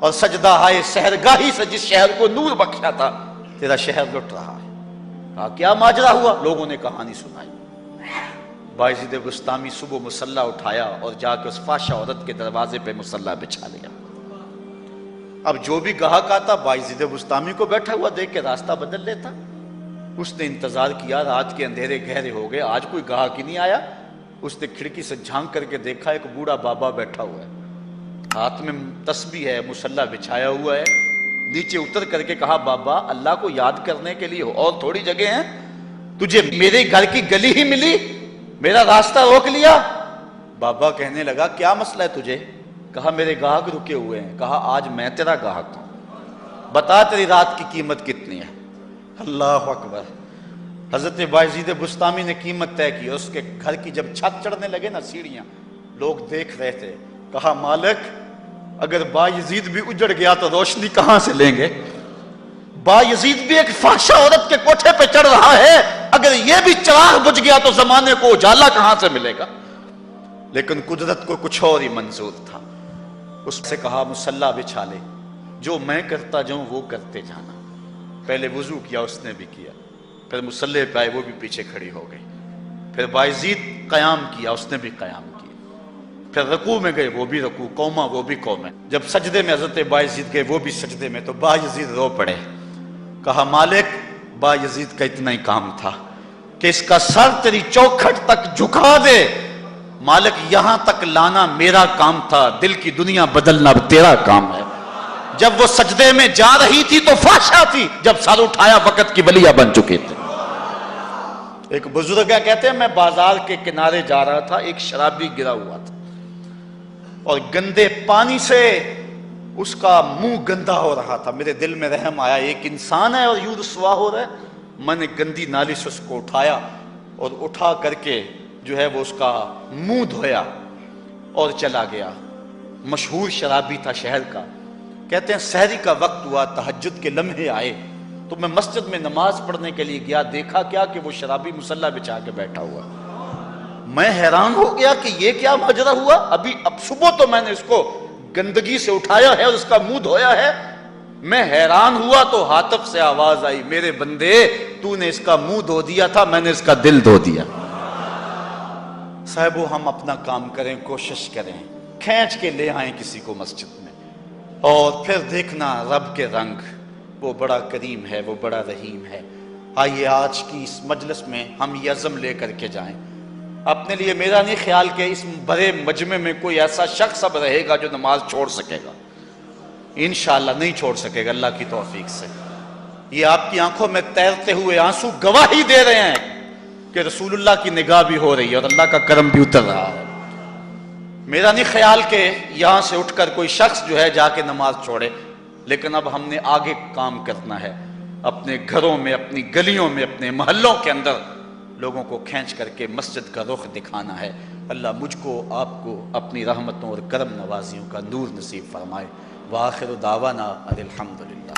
اور سجدہ ہائے سحرگاہی سے جس شہر کو نور بخشا تھا، تیرا شہر لٹ رہا ہے. کہا کیا ماجرا ہوا؟ لوگوں نے کہانی سنائی. بایزید بسطامی صبح مصلی اٹھایا اور جا کے اس فاحشہ عورت کے دروازے پہ مصلی بچھا لیا. اب جو بھی گاہک آتا بایزید بسطامی کو بیٹھا ہوا دیکھ کے راستہ بدل لیتا. اس نے انتظار کیا، رات کے اندھیرے گہرے ہو گئے، آج کوئی گاہک ہی نہیں آیا. اس نے کھڑکی سے جھانک کر کے دیکھا ایک بوڑھا بابا بیٹھا ہوا ہے، ہاتھ میں تسبیح ہے، مصلی بچھایا ہوا ہے. نیچے اتر کر کے کہا بابا اللہ کو یاد کرنے کے لیے اور تھوڑی جگہ ہیں، تجھے میرے گھر کی گلی ہی ملی، میرا راستہ روک لیا. بابا کہنے لگا کیا مسئلہ ہے تجھے؟ کہا میرے گاہک رکے ہوئے ہیں. کہا آج میں تیرا گاہک ہوں، بتا تیری رات کی قیمت کتنی ہے. اللہ اکبر. حضرت بایزید بسطامی نے قیمت طے کی. اس کے گھر کی جب چھت چڑھنے لگے نا سیڑھیاں، لوگ دیکھ رہے تھے. کہا مالک اگر بایزید بھی اجڑ گیا تو روشنی کہاں سے لیں گے؟ بایزید بھی ایک فاحشہ عورت کے کوٹھے پہ چڑھ رہا ہے، اگر یہ بھی چراغ بجھ گیا تو زمانے کو اجالا کہاں سے ملے گا؟ لیکن قدرت کو کچھ اور ہی منظور تھا. اس سے کہا مصلی بچھا لے، جو میں کرتا جاؤں وہ کرتے جانا. پہلے وضو کیا، اس نے بھی کیا، پھر مصلی پہ آئے، وہ بھی پیچھے کھڑی ہو گئی. پھر بایزید قیام کیا، اس نے بھی قیام کیا. پھر رکوع میں گئے، وہ بھی رکوع، قوما وہ بھی قومیں. جب سجدے میں حضرت بایزید گئے، وہ بھی سجدے میں، تو بایزید رو پڑے. کہا مالک بایزید کا اتنا ہی کام تھا کہ اس کا سر تیری چوکھٹ تک جھکا دے. مالک یہاں تک لانا میرا کام تھا، دل کی دنیا بدلنا تیرا کام ہے. جب وہ سجدے میں جا رہی تھی تو فحشا تھی، جب سر اٹھایا وقت کی ولیہ بن چکے تھے. ایک بزرگ ہے کہتے ہیں میں بازار کے کنارے جا رہا تھا، ایک شرابی گرا ہوا تھا اور گندے پانی سے اس کا منہ گندا ہو رہا تھا. میرے دل میں رحم آیا، ایک انسان ہے اور یوں رسوا ہو رہا ہے. میں نے گندی نالی سے اس کو اٹھایا اور اٹھا کر کے جو ہے وہ اس کا منہ دھویا اور چلا گیا. مشہور شرابی تھا شہر کا. کہتے ہیں سحری کا وقت ہوا، تہجد کے لمحے آئے تو میں مسجد میں نماز پڑھنے کے لیے گیا، دیکھا کیا کہ وہ شرابی مصلی بچھا کے بیٹھا ہوا۔ میں حیران ہو گیا کہ یہ کیا ماجرا ہوا، اب صبح تو میں نے اس کو گندگی سے اٹھایا ہے اور اس کا منہ دھویا ہے۔ میں حیران ہوا تو حاطف سے آواز آئی، میرے بندے تو نے اس کا منہ دھو دیا تھا، میں نے اس کا دل دھو دیا۔ صاحبو ہم اپنا کام کریں، کوشش کریں، کھینچ کے لے آئیں کسی کو مسجد میں، اور پھر دیکھنا رب کے رنگ، وہ بڑا کریم ہے، وہ بڑا رحیم ہے۔ آئیے آج کی اس مجلس میں ہم یہ عزم لے کر کے جائیں۔ اپنے لیے میرا نہیں خیال کہ اس بڑے مجمع میں کوئی ایسا شخص اب رہے گا جو نماز چھوڑ سکے گا، انشاءاللہ نہیں چھوڑ سکے گا اللہ کی توفیق سے۔ یہ آپ کی آنکھوں میں تیرتے ہوئے آنسو گواہی دے رہے ہیں کہ رسول اللہ کی نگاہ بھی ہو رہی ہے اور اللہ کا کرم بھی اتر رہا ہے۔ میرا نہیں خیال کہ یہاں سے اٹھ کر کوئی شخص جو ہے جا کے نماز چھوڑے، لیکن اب ہم نے آگے کام کرنا ہے، اپنے گھروں میں، اپنی گلیوں میں، اپنے محلوں کے اندر لوگوں کو کھینچ کر کے مسجد کا رخ دکھانا ہے۔ اللہ مجھ کو آپ کو اپنی رحمتوں اور کرم نوازیوں کا نور نصیب فرمائے۔ وآخر دعوانا ان الحمدللہ۔